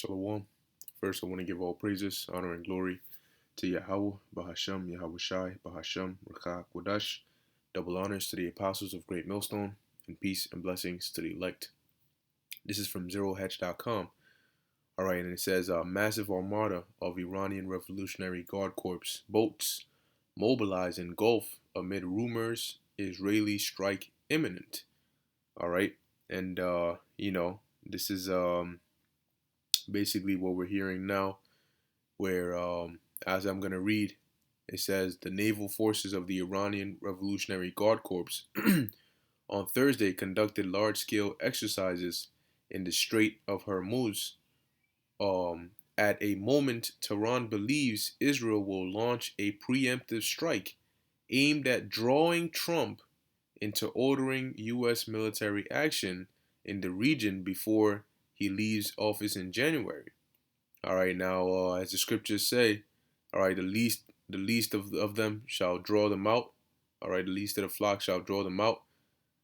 Shalom. First, I want to give all praises, honor, and glory to Yahweh, Bahashem, Yahweh Shai, Bahashem, Rakah, Kodash. Double honors to the apostles of Great Millstone, and peace and blessings to the elect. This is from ZeroHedge.com. All right, and it says a massive armada of Iranian Revolutionary Guard Corps boats mobilize in Gulf amid rumors Israeli strike imminent. All right, and this is basically what we're hearing now, where as I'm going to read, it says the naval forces of the Iranian Revolutionary Guard Corps on Thursday conducted large-scale exercises in the Strait of Hormuz at a moment Tehran believes Israel will launch a preemptive strike aimed at drawing Trump into ordering U.S. military action in the region before he leaves office in January. All right, now as the scriptures say, all right, the least of them shall draw them out. All right, the least of the flock shall draw them out.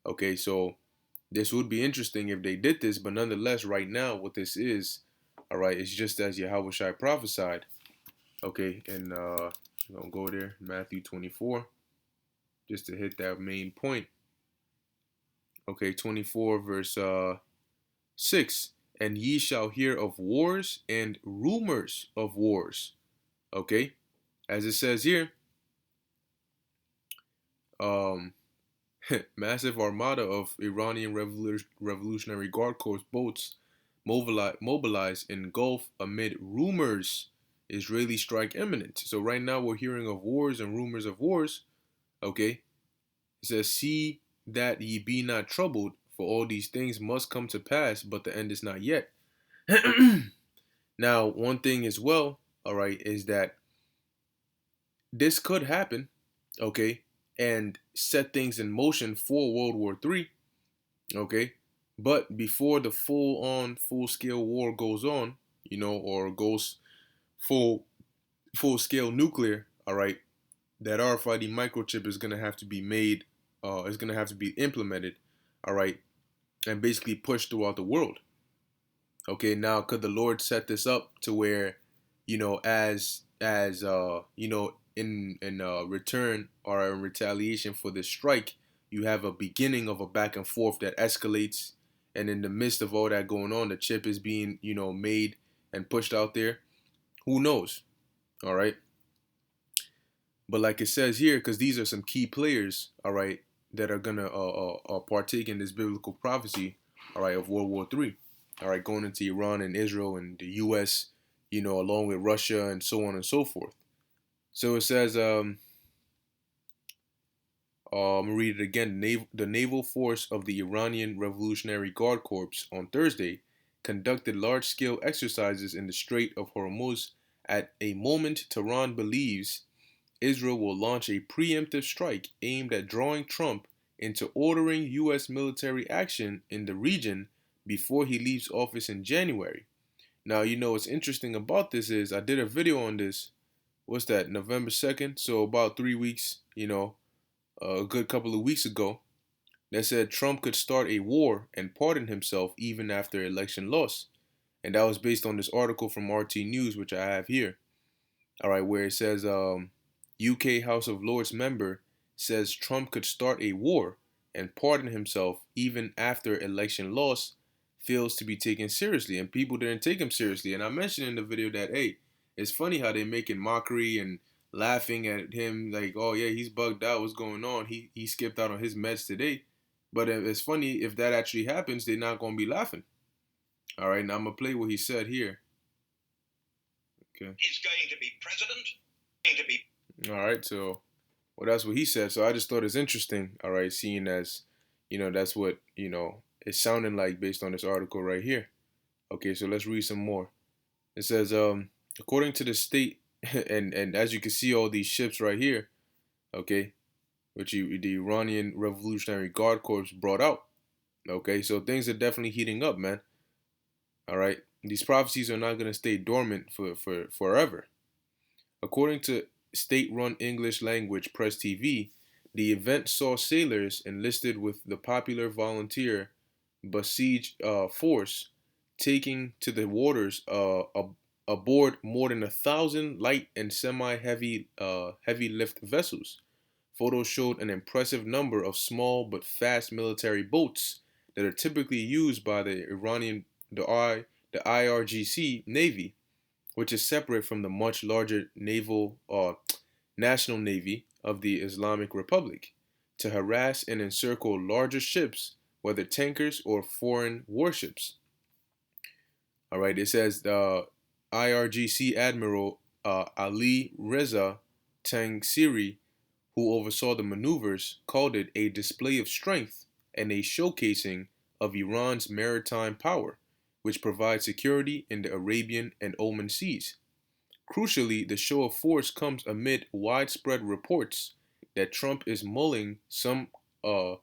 Okay, so this would be interesting if they did this, but nonetheless, right now, what this is, all right, it's just as Yahweh Shai prophesied. Okay, and I'm gonna go there, Matthew 24, just to hit that main point. Okay, 24 verse 6. And ye shall hear of wars and rumors of wars. Okay, as it says here, um, massive armada of Iranian Revolutionary Guard Corps boats mobilize in Gulf amid rumors Israeli strike imminent. So right now we're hearing of wars and rumors of wars. Okay, it says, see that ye be not troubled, for all these things must come to pass, but the end is not yet. Now, one thing as well, all right, is that this could happen, okay, and set things in motion for World War III, okay, but before the full-scale war goes on, or goes full-scale nuclear, all right, that RFID microchip is gonna have to be made, is gonna have to be implemented, all right, and basically pushed throughout the world. Okay, now could the Lord set this up to where, in return or in retaliation for this strike, you have a beginning of a back and forth that escalates, and in the midst of all that going on, the chip is being, made and pushed out there. Who knows? All right. But like it says here, because these are some key players, all right, that are gonna partake in this biblical prophecy, all right, of World War III, all right, going into Iran and Israel and the U.S., along with Russia and so on and so forth. So it says, read it again. The naval force of the Iranian Revolutionary Guard Corps on Thursday conducted large-scale exercises in the Strait of Hormuz at a moment Tehran believes Israel will launch a preemptive strike aimed at drawing Trump into ordering U.S. military action in the region before he leaves office in January. Now, what's interesting about this is I did a video on this, what's that, November 2nd? So about 3 weeks, a good couple of weeks ago, that said Trump could start a war and pardon himself even after election loss. And that was based on this article from RT News, which I have here. All right, where it says, UK House of Lords member says Trump could start a war and pardon himself even after election loss feels to be taken seriously, and people didn't take him seriously. And I mentioned in the video that, hey, it's funny how they're making mockery and laughing at him like, oh yeah, he's bugged out, what's going on, he skipped out on his meds today. But it's funny, if that actually happens, they're not going to be laughing. All right, now I'm going to play what he said here. Okay. He's going to be president. Going to be. All right, so well, that's what he said. So I just thought it's interesting. All right, seeing as that's what it's sounding like based on this article right here. Okay, so let's read some more. It says, according to the state, and as you can see, all these ships right here, okay, which the Iranian Revolutionary Guard Corps brought out. Okay, so things are definitely heating up, man. All right, these prophecies are not going to stay dormant for forever. According to state-run English language Press TV, the event saw sailors enlisted with the popular volunteer Besiege force taking to the waters aboard more than 1,000 light and semi-heavy heavy lift vessels. Photos showed an impressive number of small but fast military boats that are typically used by the the IRGC Navy, which is separate from the much larger national navy of the Islamic Republic, to harass and encircle larger ships, whether tankers or foreign warships. All right, it says the IRGC Admiral Ali Reza Tangsiri, who oversaw the maneuvers, called it a display of strength and a showcasing of Iran's maritime power, which provides security in the Arabian and Oman seas. Crucially, the show of force comes amid widespread reports that Trump is mulling some of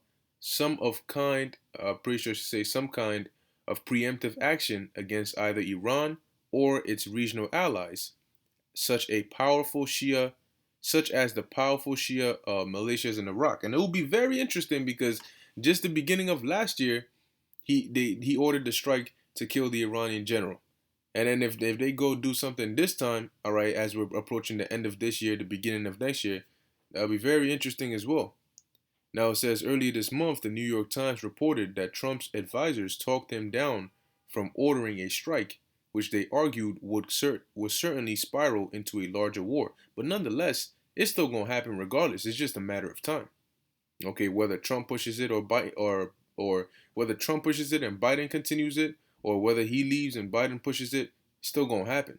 kind, pretty sure to say some kind of preemptive action against either Iran or its regional allies, such a powerful Shia, such as the powerful Shia militias in Iraq. And it will be very interesting because just the beginning of last year, he ordered the strike to kill the Iranian general. And then if they go do something this time, all right, as we're approaching the end of this year, the beginning of next year, that'll be very interesting as well. Now it says earlier this month, the New York Times reported that Trump's advisors talked him down from ordering a strike, which they argued would certainly spiral into a larger war. But nonetheless, it's still gonna happen regardless. It's just a matter of time. Okay, whether Trump pushes it or whether Trump pushes it and Biden continues it, or whether he leaves and Biden pushes it, it's still gonna happen.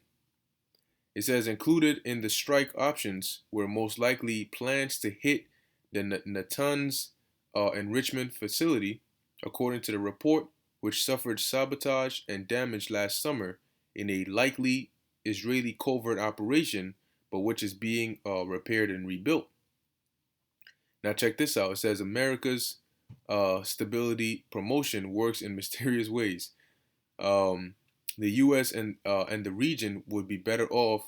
It says included in the strike options were most likely plans to hit the Natanz enrichment facility, according to the report, which suffered sabotage and damage last summer in a likely Israeli covert operation, but which is being repaired and rebuilt. Now check this out. It says America's stability promotion works in mysterious ways. The U.S. and the region would be better off.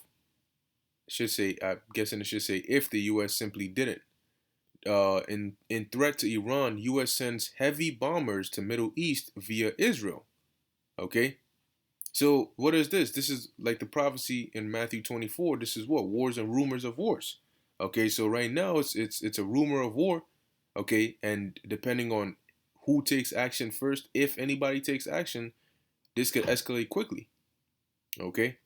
Should say, I'm guessing it should say, if the U.S. simply didn't. In threat to Iran, U.S. sends heavy bombers to Middle East via Israel. Okay, so what is this? This is like the prophecy in Matthew 24. This is what wars and rumors of wars. Okay, so right now it's a rumor of war. Okay, and depending on who takes action first, if anybody takes action, this could escalate quickly. Okay,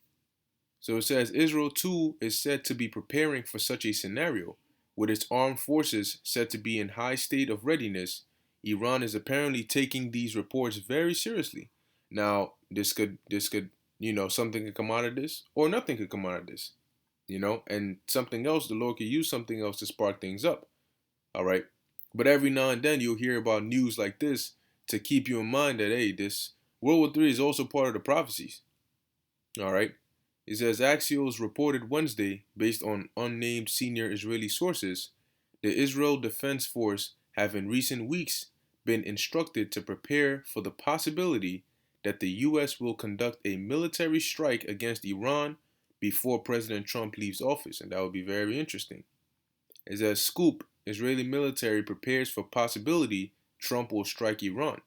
so it says Israel too is said to be preparing for such a scenario. With its armed forces said to be in high state of readiness, Iran is apparently taking these reports very seriously. Now, something could come out of this, or nothing could come out of this, and something else, the Lord could use something else to spark things up. All right. But every now and then you'll hear about news like this to keep you in mind that, hey, this World War III is also part of the prophecies. All right. It says Axios reported Wednesday, based on unnamed senior Israeli sources, the Israel Defense Force have in recent weeks been instructed to prepare for the possibility that the U.S. will conduct a military strike against Iran before President Trump leaves office, and that would be very interesting. It says Scoop, Israeli military prepares for possibility Trump will strike Iran.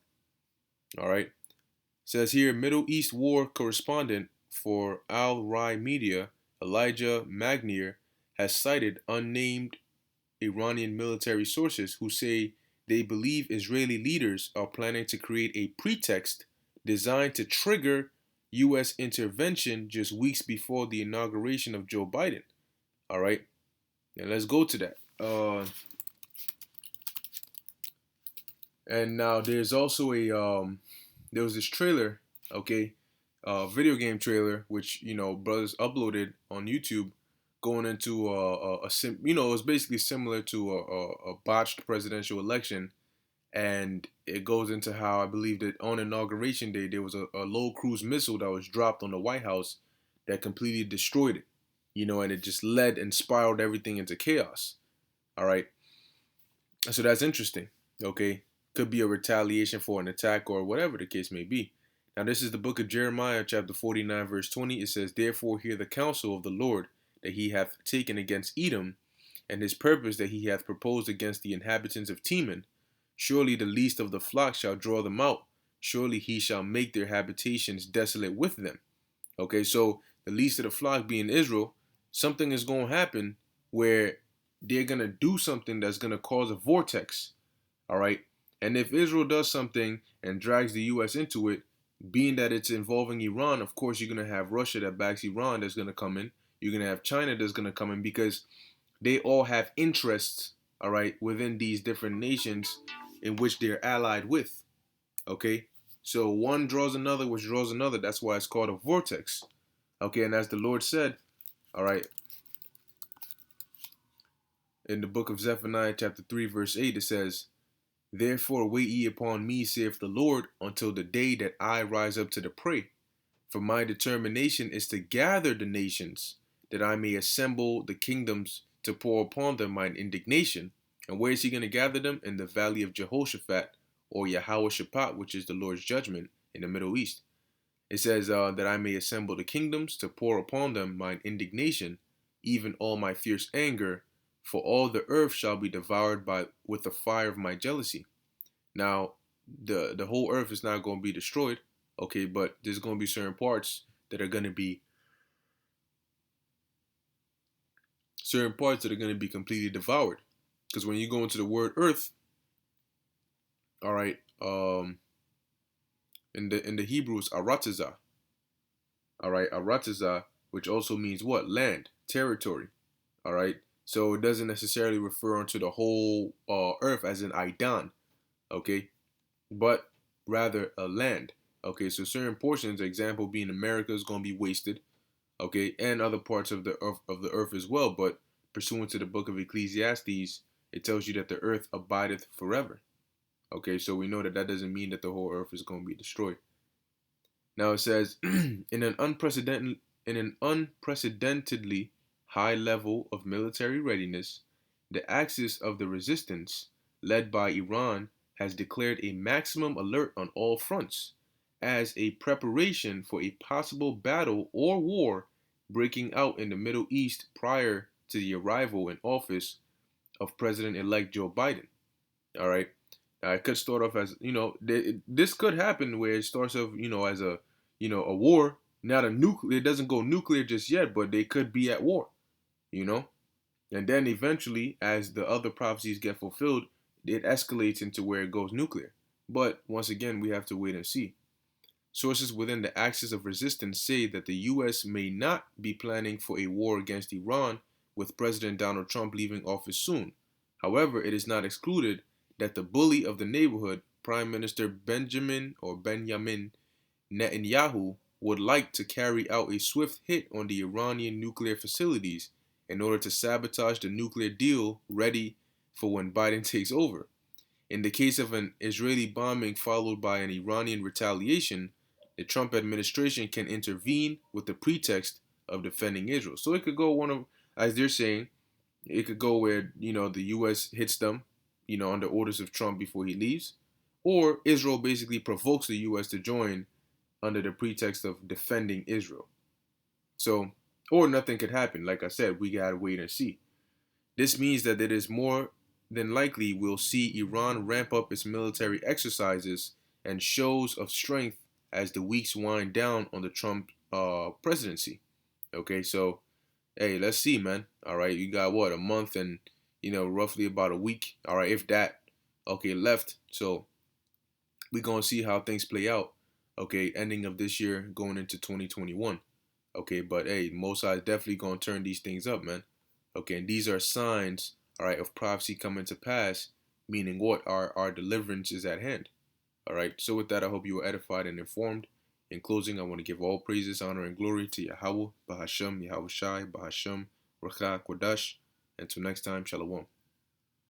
All right. It says here Middle East war correspondent for Al Rai Media, Elijah Magnier, has cited unnamed Iranian military sources who say they believe Israeli leaders are planning to create a pretext designed to trigger U.S. intervention just weeks before the inauguration of Joe Biden. All right, now let's go to that. And now there's also there was this trailer, okay, video game trailer, which brothers uploaded on YouTube, going into it was basically similar to a botched presidential election, and it goes into how I believe that on inauguration day there was a low cruise missile that was dropped on the White House that completely destroyed it, and it just led and spiraled everything into chaos. All right, so that's interesting. Okay, could be a retaliation for an attack or whatever the case may be. Now, this is the book of Jeremiah, chapter 49, verse 20. It says, Therefore hear the counsel of the Lord that he hath taken against Edom, and his purpose that he hath proposed against the inhabitants of Teman. Surely the least of the flock shall draw them out, surely he shall make their habitations desolate with them. Okay, so the least of the flock being Israel, something is going to happen where they're going to do something that's going to cause a vortex. All right. And if Israel does something and drags the U.S. into it, being that it's involving Iran, of course, you're going to have Russia that backs Iran that's going to come in. You're going to have China that's going to come in because they all have interests, all right, within these different nations in which they're allied with. Okay. So one draws another, which draws another. That's why it's called a vortex. Okay. And as the Lord said, all right, in the book of Zephaniah, chapter 3, verse 8, it says, "Therefore wait ye upon me, saith the Lord, until the day that I rise up to the prey. For my determination is to gather the nations, that I may assemble the kingdoms to pour upon them mine indignation." And where is he going to gather them? In the valley of Jehoshaphat, or Yahweh Shaphat, which is the Lord's judgment in the Middle East. It says that I may assemble the kingdoms to pour upon them mine indignation, even all my fierce anger, for all the earth shall be devoured with the fire of my jealousy. Now, the whole earth is not going to be destroyed, okay, but there's going to be certain parts that are going to be completely devoured. Because when you go into the word earth, all right, in the Hebrew is aratiza, all right, aratiza, which also means what? Land, territory, all right. So it doesn't necessarily refer onto the whole earth as in Aidan, okay, but rather a land. Okay, so certain portions, example being America, is going to be wasted, okay, and other parts of the earth as well. But pursuant to the book of Ecclesiastes, it tells you that the earth abideth forever. Okay, so we know that that doesn't mean that the whole earth is going to be destroyed. Now it says, in an unprecedentedly high level of military readiness, the axis of the resistance, led by Iran, has declared a maximum alert on all fronts as a preparation for a possible battle or war breaking out in the Middle East prior to the arrival in office of President-elect Joe Biden. All right. Now, it could start off as, this could happen where it starts off, as a war, not a nuclear, it doesn't go nuclear just yet, but they could be at war, you know? And then eventually, as the other prophecies get fulfilled, it escalates into where it goes nuclear. But once again, we have to wait and see. Sources within the axis of resistance say that the U.S. may not be planning for a war against Iran with President Donald Trump leaving office soon. However, it is not excluded that the bully of the neighborhood, Prime Minister Benjamin Netanyahu, would like to carry out a swift hit on the Iranian nuclear facilities in order to sabotage the nuclear deal ready for when Biden takes over. In the case of an Israeli bombing followed by an Iranian retaliation, the Trump administration can intervene with the pretext of defending Israel. So it could go as they're saying, it could go where, the U.S. hits them, under orders of Trump before he leaves, or Israel basically provokes the U.S. to join under the pretext of defending Israel. So, or nothing could happen. Like I said, we gotta wait and see. This means that it is more than likely we'll see Iran ramp up its military exercises and shows of strength as the weeks wind down on the Trump presidency. Okay, so hey, let's see, man. All right, you got what, a month and roughly about a week. All right, if that. Okay, left. So we're gonna see how things play out. Okay, ending of this year, going into 2021. Okay, but hey, Mosai is definitely gonna turn these things up, man. Okay, and these are signs, all right, of prophecy coming to pass, meaning what? Our deliverance is at hand. All right, so with that, I hope you were edified and informed. In closing, I want to give all praises, honor, and glory to Yahweh, Bahashem, Yahweh Shai, Bahashem, Rakha, Kodash. Until next time, Shalom.